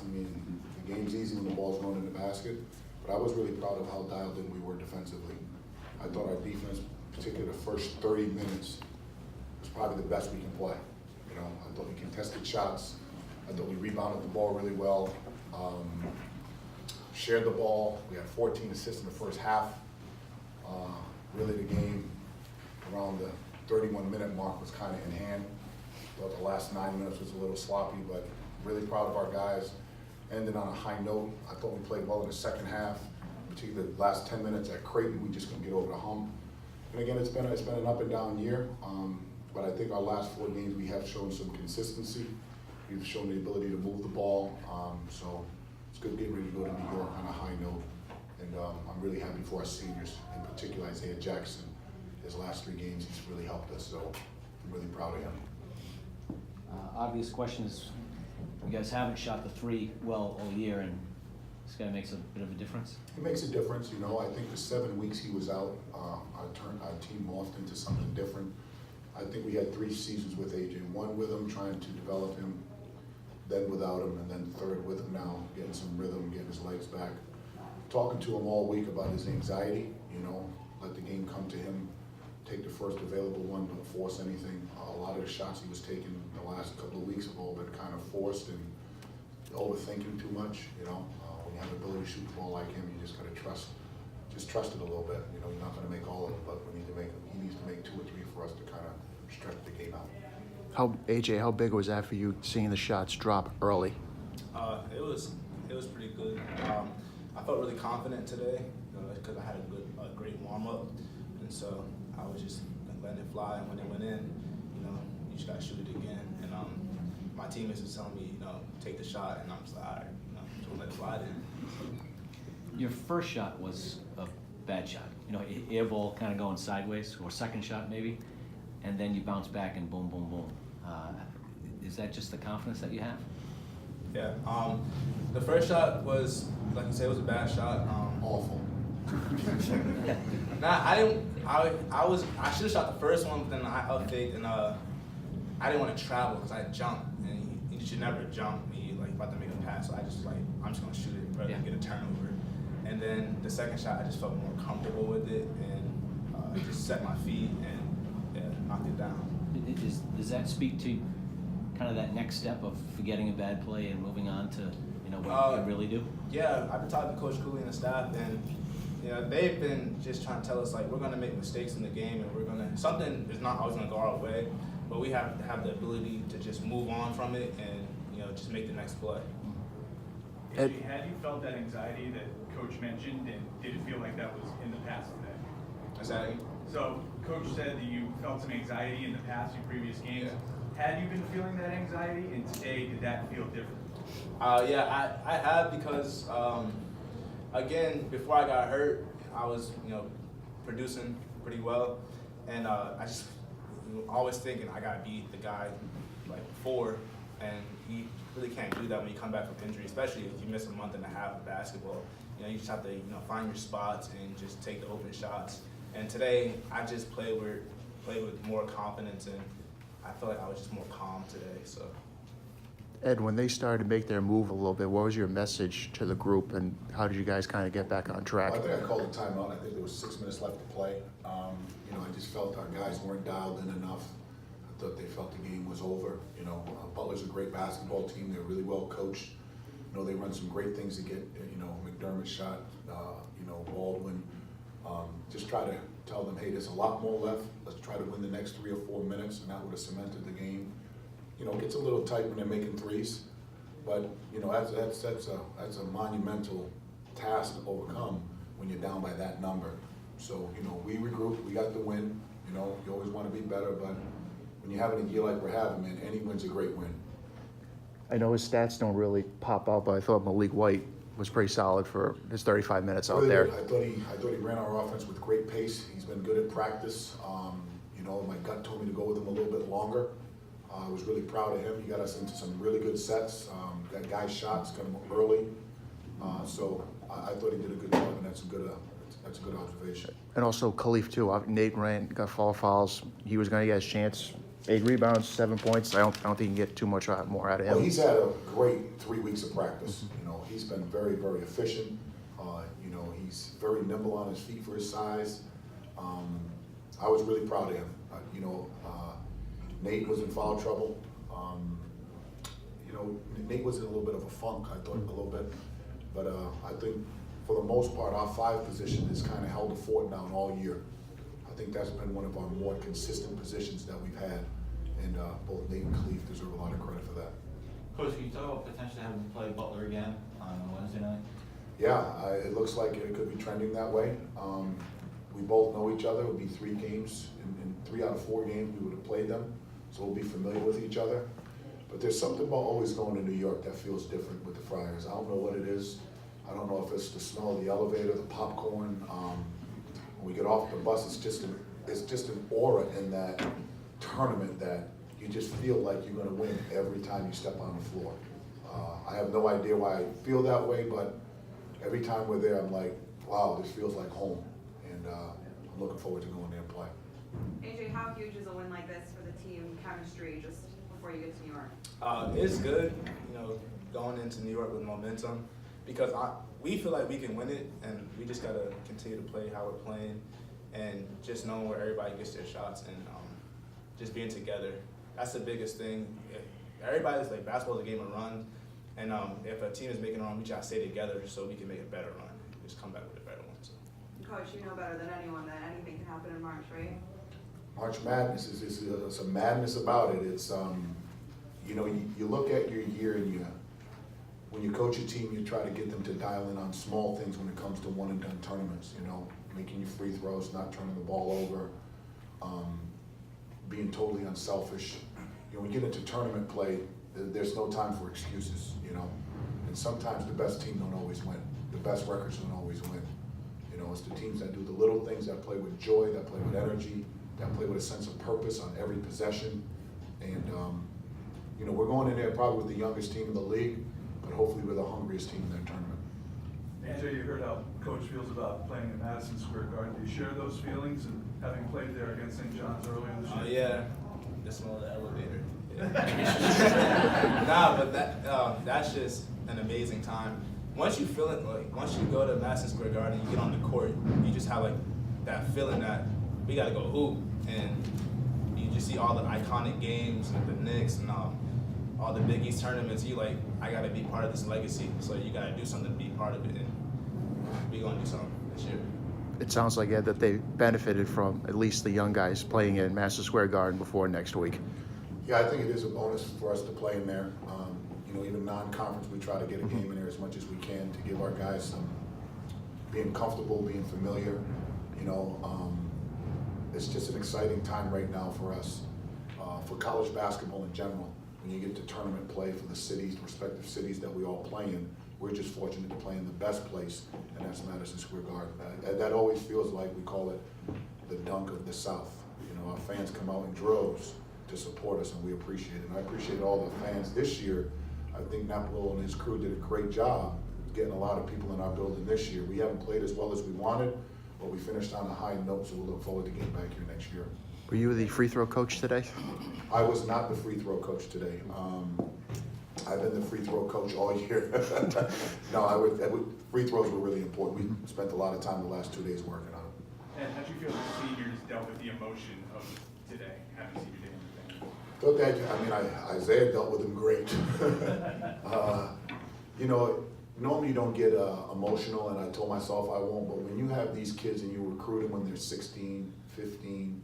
I mean, the game's easy when the ball's going in the basket, but I was really proud of how dialed in we were defensively. I thought our defense, particularly the first 30 minutes, was probably the best we can play. You know, I thought we contested shots. I thought we rebounded the ball really well. Shared the ball. We had 14 assists in the first half. Really, the game around the 31-minute mark was kind of in hand. Thought the last 9 minutes was a little sloppy, but really proud of our guys. Ended on a high note. I thought we played well in the second half, particularly the last 10 minutes at Creighton. We just couldn't get over the hump. And again, it's been an up and down year, but I think our last 4 games we have shown some consistency. We've shown the ability to move the ball, so it's good getting ready to go to New York on a high note. And I'm really happy for our seniors, in particular Isaiah Jackson. His last 3 games, he's really helped us, so I'm really proud of him. Obvious question is, you guys haven't shot the 3 well all year, and this guy makes a bit of a difference? It makes a difference, you know. I think the 7 weeks he was out, our team morphed into something different. I think we had 3 seasons with AJ, 1 with him, trying to develop him, then without him, and then 3rd with him now, getting some rhythm, getting his legs back. Talking to him all week about his anxiety, you know, let the game come to him, take the first available one, don't force anything. A lot of the shots he was taking the last couple of weeks have all been kind of forced and overthinking too much, you know. When you have the ability to shoot the ball like him, you just gotta trust it a little bit. You know, you're not gonna make all of it, but he needs to make 2 or 3 for us to kind of stretch the game out. How big was that for you, seeing the shots drop early? It was pretty good. I felt really confident today because I had a great warm up, and so I was just letting it fly. And when it went in, you know, you just gotta shoot it again. And my teammates was telling me, you know, take the shot, and I'm just like, all right, you know, just let it fly then. Your first shot was a bad shot. You know, air ball kind of going sideways, or second shot maybe, and then you bounce back and boom, boom, boom. Is that just the confidence that you have? Yeah. The first shot was, like you said, it was a bad shot. Awful. I should have shot the first one, but then I up-faked, and I didn't want to travel because I jumped, and you should never jump when you're like about to make a pass. So I just like, I'm just gonna shoot it rather than get a turnover. And then the second shot, I just felt more comfortable with it, and just set my feet and knocked it down. Does that speak to kind of that next step of forgetting a bad play and moving on to, you know, what you can really do? Yeah, I've been talking to Coach Cooley and the staff, and you know, they've been just trying to tell us like we're gonna make mistakes in the game, and something is not always gonna go our way, but we have to have the ability to just move on from it and, you know, just make the next play. Had you felt that anxiety that Coach mentioned, and did it feel like that was in the past today? Exactly. So Coach said that you felt some anxiety in the past in previous games. Yeah. Had you been feeling that anxiety, and today did that feel different? Yeah, I have, because again, before I got hurt, I was, you know, producing pretty well, and I just always thinking I gotta be the guy like before, and you really can't do that when you come back from injury, especially if you miss a month and a half of basketball. You know, you just have to, you know, find your spots and just take the open shots. And today, I just played with more confidence, and I feel like I was just more calm today. So. Ed, when they started to make their move a little bit, what was your message to the group, and how did you guys kind of get back on track? Well, I think I called a timeout. I think there was 6 minutes left to play. You know, I just felt our guys weren't dialed in enough. I thought they felt the game was over. You know, Butler's a great basketball team. They're really well coached. You know, they run some great things to get, you know, McDermott shot, you know, Baldwin. Just try to tell them, hey, there's a lot more left. Let's try to win the next 3 or 4 minutes, and that would have cemented the game. You know, it gets a little tight when they're making threes, but you know, that's a monumental task to overcome when you're down by that number. So, you know, we regrouped, we got the win. You know, you always want to be better, but when you're having a year like we're having, man, any win's a great win. I know his stats don't really pop out, but I thought Malik White was pretty solid for his 35 minutes out there. I thought he ran our offense with great pace. He's been good at practice. You know, my gut told me to go with him a little bit longer. I was really proud of him. He got us into some really good sets. Got guys shots, got him early. So I thought he did a good job, and that's a good observation. And also Khalif too. Nate got 4 fouls. He was going to get his chance. 8 rebounds, 7 points. I don't think you can get too much more out of him. Well, he's had a great 3 weeks of practice. You know, he's been very, very efficient. You know, he's very nimble on his feet for his size. I was really proud of him. You know, Nate was in foul trouble. You know, Nate was in a little bit of a funk, I thought, a little bit. But I think for the most part, our 5 position has kind of held the fort down all year. I think that's been one of our more consistent positions that we've had. And both Nate and Cleve deserve a lot of credit for that. Coach, can you talk about potentially having to play Butler again on Wednesday night? Yeah, it looks like it could be trending that way. We both know each other. It would be 3 games. In 3 out of 4 games, we would have played them. So we'll be familiar with each other. But there's something about always going to New York that feels different with the Friars. I don't know what it is. I don't know if it's the smell of the elevator, the popcorn. When we get off the bus, it's just an aura in that tournament that you just feel like you're going to win every time you step on the floor. I have no idea why I feel that way, but every time we're there, I'm like, wow, this feels like home. And I'm looking forward to going there and play. AJ, how huge is a win like this for the team chemistry just before you get to New York? It's good, you know, going into New York with momentum because we feel like we can win it, and we just gotta continue to play how we're playing, and just knowing where everybody gets their shots and just being together. That's the biggest thing. Everybody's like, basketball is a game of run, and if a team is making a run, we try to stay together so we can make a better run. Just come back with a better one. So. Coach, you know better than anyone that anything can happen in March, right? March Madness is a madness about it. It's you know, you look at your year and when you coach a team, you try to get them to dial in on small things when it comes to one and done tournaments. You know, making your free throws, not turning the ball over, being totally unselfish. You know, when you get into tournament play, there's no time for excuses. You know, and sometimes the best team don't always win. The best records don't always win. You know, it's the teams that do the little things, that play with joy, that play with energy, that play with a sense of purpose on every possession. And, you know, we're going in there probably with the youngest team in the league, but hopefully we're the hungriest team in that tournament. AJ, you heard how Coach feels about playing in Madison Square Garden. Do you share those feelings and having played there against St. John's earlier this year? Oh yeah, the smell of the elevator. Yeah. Nah, but that's just an amazing time. Once you feel it, like once you go to Madison Square Garden, you get on the court, you just have like that feeling that we gotta go hoop, and you just see all the iconic games and the Knicks and all the Big East tournaments. You like, I gotta be part of this legacy, so you gotta do something to be part of it, and we gonna do something this year. It sounds like, Ed, that they benefited from at least the young guys playing in Madison Square Garden before next week. Yeah, I think it is a bonus for us to play in there. You know, even non-conference, we try to get a game in there as much as we can to give our guys some being comfortable, being familiar. You know, it's just an exciting time right now for us, for college basketball in general. When you get to tournament play for the cities, respective cities that we all play in, we're just fortunate to play in the best place, and that's Madison Square Garden. That always feels like, we call it the dunk of the South. You know, our fans come out in droves to support us, and we appreciate it. And I appreciate all the fans this year. I think Napolo and his crew did a great job getting a lot of people in our building this year. We haven't played as well as we wanted, but we finished on a high note, so we'll look forward to getting back here next year. Were you the free throw coach today? I was not the free throw coach today. I've been the free throw coach all year. No, free throws were really important. We spent a lot of time the last 2 days working on it. And how do you feel the seniors dealt with the emotion of today, having senior day and everything? Thought that, Isaiah dealt with him great. You know, normally you don't get emotional, and I told myself I won't, but when you have these kids and you recruit them when they're 16, 15,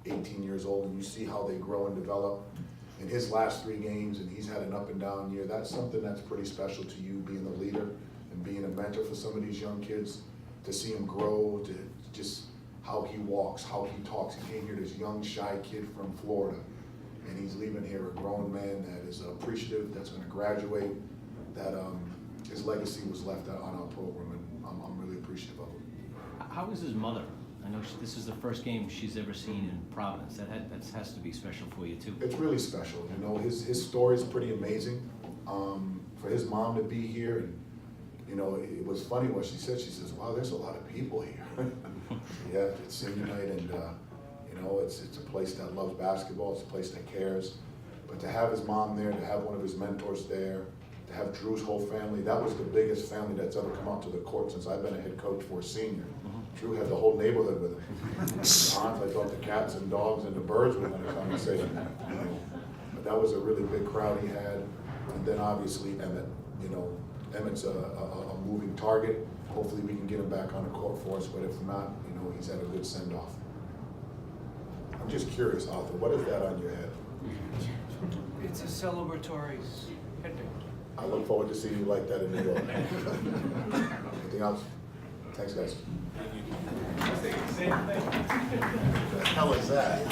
18 years old, and you see how they grow and develop in his last 3 games, and he's had an up and down year, that's something that's pretty special to you, being the leader and being a mentor for some of these young kids, to see him grow, to just how he walks, how he talks. He came here, this young, shy kid from Florida, and he's leaving here a grown man that is appreciative, that's gonna graduate, that his legacy was left out on our program, and I'm really appreciative of it. How is his mother? I know this is the first game she's ever seen in Providence. That has to be special for you too. It's really special. You know, his story is pretty amazing. For his mom to be here, and you know, it was funny what she said. She says, "Wow, there's a lot of people here." Yeah, it's senior night, and you know, it's a place that loves basketball, it's a place that cares. But to have his mom there, to have one of his mentors there, to have Drew's whole family, that was the biggest family that's ever come out to the court since I've been a head coach for a senior. Drew had the whole neighborhood with him. Aunts, I thought the cats and dogs and the birds were gonna come and say, you know. But that was a really big crowd he had. And then obviously Emmett, you know, Emmett's a moving target. Hopefully we can get him back on the court for us, but if not, you know, he's had a good send-off. I'm just curious, Arthur, what is that on your head? It's a celebratory headband. I look forward to seeing you like that in New York. Anything else? Thanks, guys. Same thing. What the hell is that?